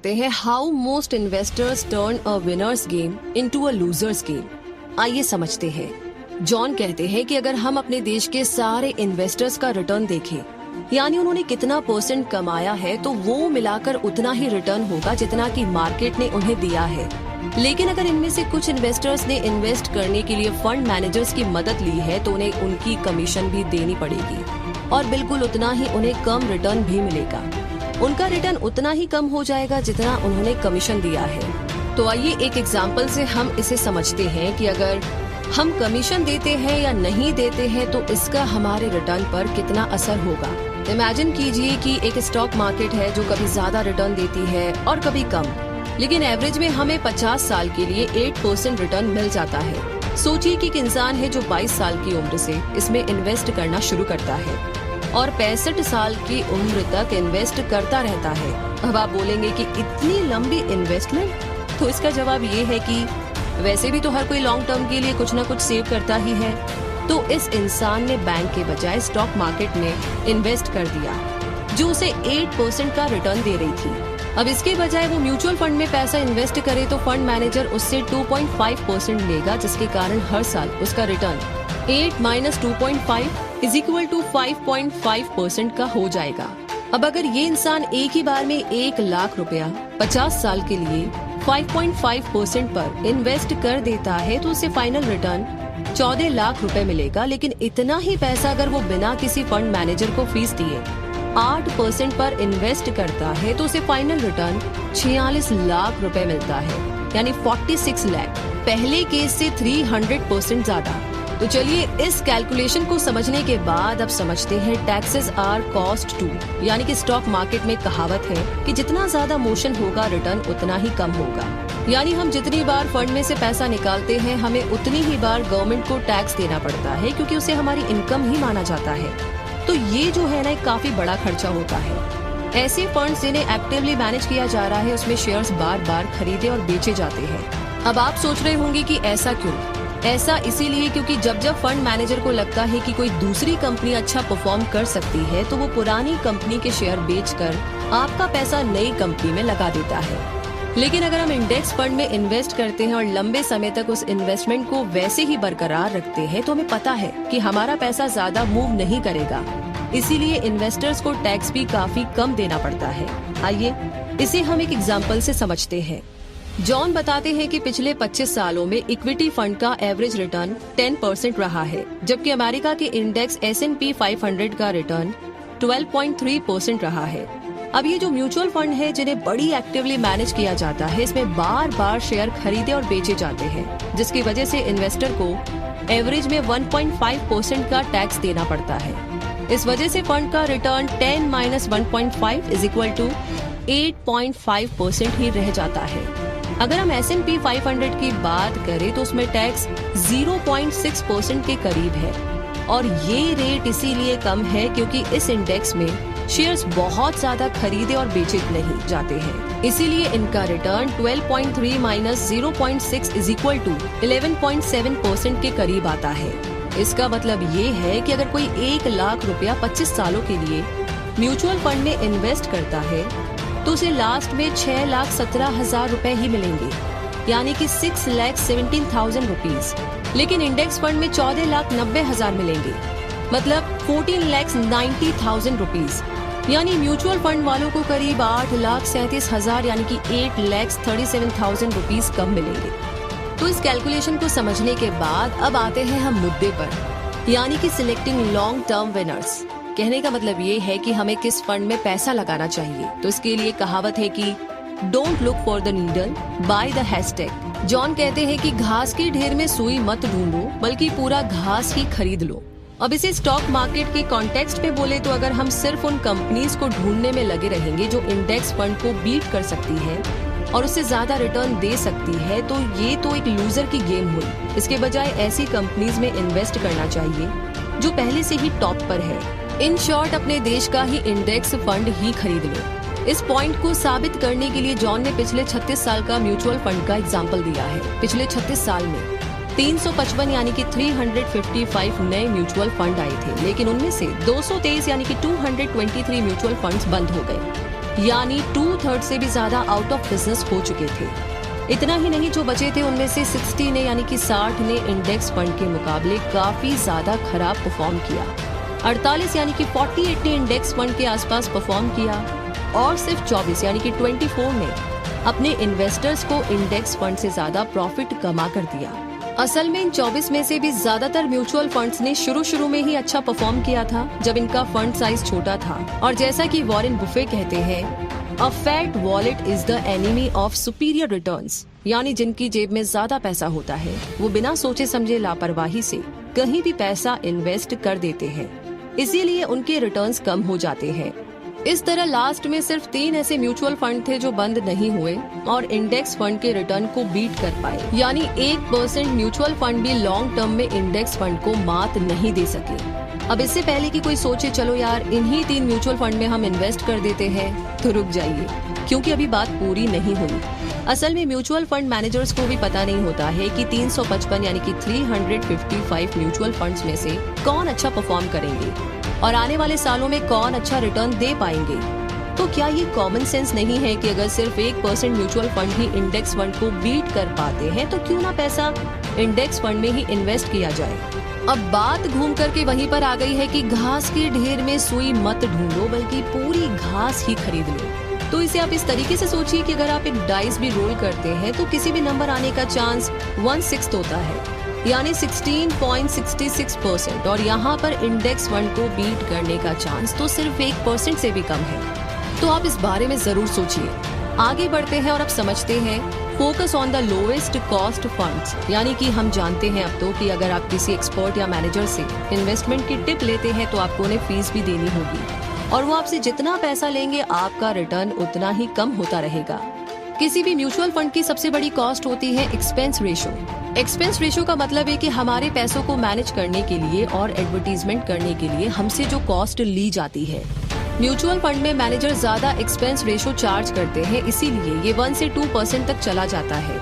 करते हैं how most investors turn a winners game into a losers game. आइए समझते हैं। जॉन कहते हैं कि अगर हम अपने देश के सारे इन्वेस्टर्स का रिटर्न देखें, यानी उन्होंने कितना % कमाया है, तो वो मिलाकर उतना ही रिटर्न होगा जितना कि मार्केट ने उन्हें दिया है। लेकिन अगर इनमें से कुछ इन्वेस्टर्स ने इन्वेस्ट करने के लिए फंड मैनेजर्स की मदद ली है तो उन्हें उनकी कमीशन भी देनी पड़ेगी और बिल्कुल उतना ही उन्हें कम रिटर्न भी मिलेगा। उनका रिटर्न उतना ही कम हो जाएगा जितना उन्होंने कमीशन दिया है। तो आइए एक एग्जाम्पल से हम इसे समझते हैं कि अगर हम कमीशन देते हैं या नहीं देते हैं तो इसका हमारे रिटर्न पर कितना असर होगा। इमेजिन कीजिए कि एक स्टॉक मार्केट है जो कभी ज्यादा रिटर्न देती है और कभी कम, लेकिन एवरेज में हमें 50 साल के लिए 8% रिटर्न मिल जाता है। सोचिए कि एक इंसान है जो 22 साल की उम्र से इसमें इन्वेस्ट करना शुरू करता है और 65 साल की उम्र तक इन्वेस्ट करता रहता है। अब आप बोलेंगे कि इतनी लंबी इन्वेस्टमेंट? तो इसका जवाब ये है कि वैसे भी तो हर कोई लॉन्ग टर्म के लिए कुछ ना कुछ सेव करता ही है। तो इस इंसान ने बैंक के बजाय स्टॉक मार्केट में इन्वेस्ट कर दिया जो उसे 8% का रिटर्न दे रही थी। अब इसके बजाय वो म्यूचुअल फंड में पैसा इन्वेस्ट करे तो फंड मैनेजर उससे 2.5% लेगा, जिसके कारण हर साल उसका रिटर्न 8 - 2.5 = 5.5% का हो जाएगा। अब अगर ये इंसान एक ही बार में 1 लाख रुपया 50 साल के लिए 5.5% पर इन्वेस्ट कर देता है तो उसे फाइनल रिटर्न 14 लाख रुपए मिलेगा। लेकिन इतना ही पैसा अगर वो बिना किसी फंड मैनेजर को फीस दिए 8% पर इन्वेस्ट करता है तो उसे फाइनल रिटर्न 46 लाख रुपए मिलता है, यानी 46 लाख। पहले केस से 300% ज्यादा। तो चलिए इस कैलकुलेशन को समझने के बाद अब समझते हैं टैक्सेस आर कॉस्ट टू, यानी कि स्टॉक मार्केट में कहावत है कि जितना ज्यादा मोशन होगा रिटर्न उतना ही कम होगा। यानी हम जितनी बार फंड में से पैसा निकालते हैं हमें उतनी ही बार गवर्नमेंट को टैक्स देना पड़ता है, क्योंकि उसे हमारी इनकम ही माना जाता है। तो ये जो है ना, एक काफी बड़ा खर्चा होता है। ऐसे फंड्स जिन्हें एक्टिवली मैनेज किया जा रहा है उसमें शेयर्स बार बार खरीदे और बेचे जाते हैं। अब आप सोच रहे होंगे कि ऐसा क्यों? ऐसा इसीलिए क्योंकि जब जब फंड मैनेजर को लगता है कि कोई दूसरी कंपनी अच्छा परफॉर्म कर सकती है तो वो पुरानी कंपनी के शेयर बेचकर आपका पैसा नई कंपनी में लगा देता है। लेकिन अगर हम इंडेक्स फंड में इन्वेस्ट करते हैं और लंबे समय तक उस इन्वेस्टमेंट को वैसे ही बरकरार रखते हैं तो हमें पता है कि हमारा पैसा ज्यादा मूव नहीं करेगा। इसीलिए इन्वेस्टर्स को टैक्स भी काफी कम देना पड़ता है। आइए इसे हम एक एग्जाम्पल से समझते हैं। जॉन बताते हैं कि पिछले 25 सालों में इक्विटी फंड का एवरेज रिटर्न 10% रहा है, जबकि अमेरिका के इंडेक्स S&P 500 का रिटर्न 12.3% रहा है। अब ये जो म्यूचुअल फंड है जिन्हें बड़ी एक्टिवली मैनेज किया जाता है, इसमें बार बार शेयर खरीदे और बेचे जाते हैं, जिसकी वजह से इन्वेस्टर को एवरेज में 1.5% का टैक्स देना पड़ता है। इस वजह से फंड का रिटर्न 10 - 1.5 = 8.5% ही रह जाता है। अगर हम S&P 500 की बात करें तो उसमें टैक्स 0.6% के करीब है और ये रेट इसीलिए कम है क्योंकि इस इंडेक्स में शेयर्स बहुत ज्यादा खरीदे और बेचे नहीं जाते हैं। इसीलिए इनका रिटर्न 12.3 - 0.6 = 11.7% के करीब आता है। इसका मतलब ये है कि अगर कोई 1 लाख रुपया 25 सालों के लिए म्यूचुअल फंड में इन्वेस्ट करता है तो उसे लास्ट में 6,17,000 रुपए ही मिलेंगे, यानी कि 6,17,000 रुपीज। लेकिन इंडेक्स फंड में 14,90,000 मिलेंगे, मतलब 14,90,000 रुपीज। यानी म्यूचुअल फंड वालों को करीब 8,37,000 यानी कि 8,37,000 रुपीज कम मिलेंगे। तो इस कैलकुलेशन को समझने के बाद अब आते हैं हम मुद्दे पर, यानी कि सिलेक्टिंग लॉन्ग टर्म विनर्स। कहने का मतलब ये है कि हमें किस फंड में पैसा लगाना चाहिए। तो इसके लिए कहावत है कि don't look for the needle, by the hashtag. John कहते हैं कि घास के ढेर में सुई मत ढूंढो, बल्कि पूरा घास ही खरीद लो। अब इसे स्टॉक मार्केट के कॉन्टेक्स्ट में बोले तो अगर हम सिर्फ उन कंपनीज को ढूंढने में लगे रहेंगे जो इंडेक्स फंड को बीट कर सकती है और उससे ज्यादा रिटर्न दे सकती है, तो ये तो एक लूजर की गेम हुई। इसके बजाय ऐसी कंपनीज में इन्वेस्ट करना चाहिए जो पहले से ही टॉप पर है। इन शॉर्ट अपने देश का ही इंडेक्स फंड ही खरीद लो। इस पॉइंट को साबित करने के लिए जॉन ने पिछले 36 साल का म्यूचुअल फंड का एग्जाम्पल दिया है। पिछले 36 साल में 355 यानी कि 355 नए म्यूचुअल फंड आए थे, लेकिन उनमें से 223 यानी कि 223 म्यूचुअल फंड्स बंद हो गए। यानी 2/3 से भी ज्यादा आउट ऑफ बिजनेस हो चुके थे। इतना ही नहीं, जो बचे थे उनमें से 60 ने यानी कि 60 ने इंडेक्स फंड के मुकाबले काफी ज्यादा खराब परफॉर्म किया। 48 यानी कि 48 ने इंडेक्स फंड के आसपास परफॉर्म किया और सिर्फ 24 यानी कि 24 ने अपने इन्वेस्टर्स को इंडेक्स फंड से ज्यादा प्रॉफिट कमा कर दिया। असल में इन 24 में से भी ज्यादातर म्यूचुअल फंड्स ने शुरू में ही अच्छा परफॉर्म किया था जब इनका फंड साइज छोटा था। और जैसा कि वॉरेन बुफे कहते हैं, a fat wallet is the enemy of superior returns, यानी जिनकी जेब में ज्यादा पैसा होता है वो बिना सोचे समझे लापरवाही से कहीं भी पैसा इन्वेस्ट कर देते हैं, इसीलिए उनके रिटर्न्स कम हो जाते हैं। इस तरह लास्ट में सिर्फ 3 ऐसे म्यूचुअल फंड थे जो बंद नहीं हुए और इंडेक्स फंड के रिटर्न को बीट कर पाए, यानी 1% म्यूचुअल फंड भी लॉन्ग टर्म में इंडेक्स फंड को मात नहीं दे सके। अब इससे पहले कि कोई सोचे चलो यार इन्हीं 3 म्यूचुअल फंड में हम इन्वेस्ट कर देते हैं, तो रुक जाइए, क्योंकि अभी बात पूरी नहीं हुई। असल में म्यूचुअल फंड मैनेजर्स को भी पता नहीं होता है कि 355 यानी कि 355 म्यूचुअल फंड्स में से कौन अच्छा परफॉर्म करेंगे और आने वाले सालों में कौन अच्छा रिटर्न दे पाएंगे। तो क्या ये कॉमन सेंस नहीं है कि अगर सिर्फ 1% म्यूचुअल फंड ही इंडेक्स फंड को बीट कर पाते हैं तो क्यों ना पैसा इंडेक्स फंड में ही इन्वेस्ट किया जाए। अब बात घूम करके वहीं पर आ गई है कि घास के ढेर में सुई मत ढूंढो, बल्कि पूरी घास ही खरीद लो। तो इसे आप इस तरीके से सोचिए कि अगर आप एक डाइस भी रोल करते हैं तो किसी भी नंबर आने का चांस 1/6 होता है, यानी 16.66%, और यहाँ पर इंडेक्स फंड को बीट करने का चांस तो सिर्फ 1% से भी कम है। तो आप इस बारे में जरूर सोचिए। आगे बढ़ते हैं और अब समझते हैं focus on the lowest cost funds, यानी कि हम जानते हैं अब तो कि अगर आप किसी एक्सपर्ट या मैनेजर से इन्वेस्टमेंट की टिप लेते हैं तो आपको उन्हें फीस भी देनी होगी और वो आपसे जितना पैसा लेंगे आपका रिटर्न उतना ही कम होता रहेगा। किसी भी म्यूचुअल फंड की सबसे बड़ी कॉस्ट होती है एक्सपेंस रेशो। एक्सपेंस रेशो का मतलब है कि हमारे पैसों को मैनेज करने के लिए और एडवर्टीजमेंट करने के लिए हमसे जो कॉस्ट ली जाती है। म्यूचुअल फंड में मैनेजर ज्यादा एक्सपेंस रेशो चार्ज करते हैं, इसीलिए ये 1 से 2% तक चला जाता है,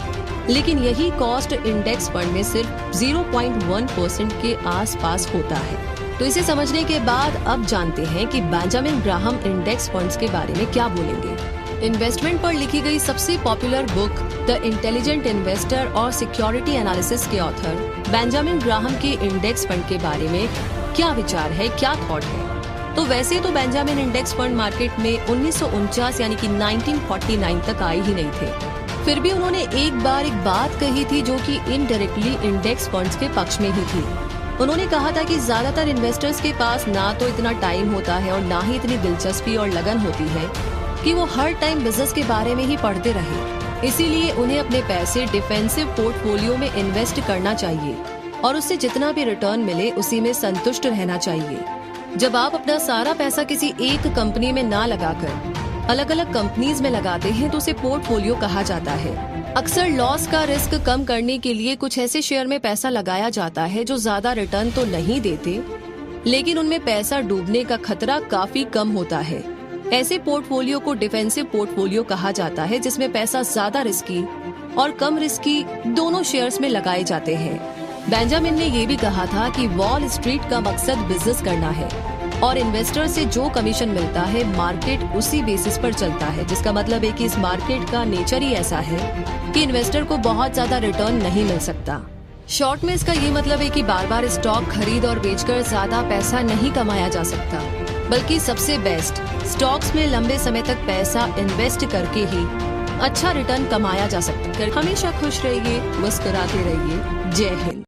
लेकिन यही कॉस्ट इंडेक्स फंड में सिर्फ 0.1% के आसपास होता है। तो इसे समझने के बाद अब जानते हैं कि बेंजामिन ग्राहम इंडेक्स फंड्स के बारे में क्या बोलेंगे। इन्वेस्टमेंट पर लिखी गई सबसे popular book the intelligent investor और सिक्योरिटी एनालिसिस के ऑथर बेंजामिन ग्राहम के इंडेक्स फंड के बारे में क्या विचार है, क्या थॉट है। तो वैसे तो बेंजामिन इंडेक्स फंड मार्केट में 1949 यानी कि 1949 तक आए ही नहीं थे। फिर भी उन्होंने एक बात कही थी जो कि इनडायरेक्टली इंडेक्स फंड्स के पक्ष में ही थी। उन्होंने कहा था कि ज्यादातर इन्वेस्टर्स के पास ना तो इतना टाइम होता है और ना ही इतनी दिलचस्पी और लगन होती है कि वो हर टाइम बिजनेस के बारे में ही पढ़ते रहे। इसीलिए उन्हें अपने पैसे डिफेंसिव पोर्टफोलियो में इन्वेस्ट करना चाहिए और उससे जितना भी रिटर्न मिले उसी में संतुष्ट रहना चाहिए। जब आप अपना सारा पैसा किसी एक कंपनी में ना लगाकर अलग अलग कंपनीज में लगाते हैं तो उसे पोर्टफोलियो कहा जाता है। अक्सर लॉस का रिस्क कम करने के लिए कुछ ऐसे शेयर में पैसा लगाया जाता है जो ज्यादा रिटर्न तो नहीं देते, लेकिन उनमें पैसा डूबने का खतरा काफी कम होता है। ऐसे पोर्टफोलियो को डिफेंसिव पोर्टफोलियो कहा जाता है, जिसमें पैसा ज्यादा रिस्की और कम रिस्की दोनों शेयर्स में लगाए जाते हैं। बेंजामिन ने ये भी कहा था कि वॉल स्ट्रीट का मकसद बिजनेस करना है और इन्वेस्टर से जो कमीशन मिलता है मार्केट उसी बेसिस पर चलता है, जिसका मतलब है कि इस मार्केट का नेचर ही ऐसा है कि इन्वेस्टर को बहुत ज्यादा रिटर्न नहीं मिल सकता। शॉर्ट में इसका ये मतलब है कि बार बार स्टॉक खरीद और बेचकर ज्यादा पैसा नहीं कमाया जा सकता, बल्कि सबसे बेस्ट स्टॉक्स में लंबे समय तक पैसा इन्वेस्ट करके ही अच्छा रिटर्न कमाया जा सकता है। हमेशा खुश रहिए, मुस्कुराते रहिए। जय हिंद।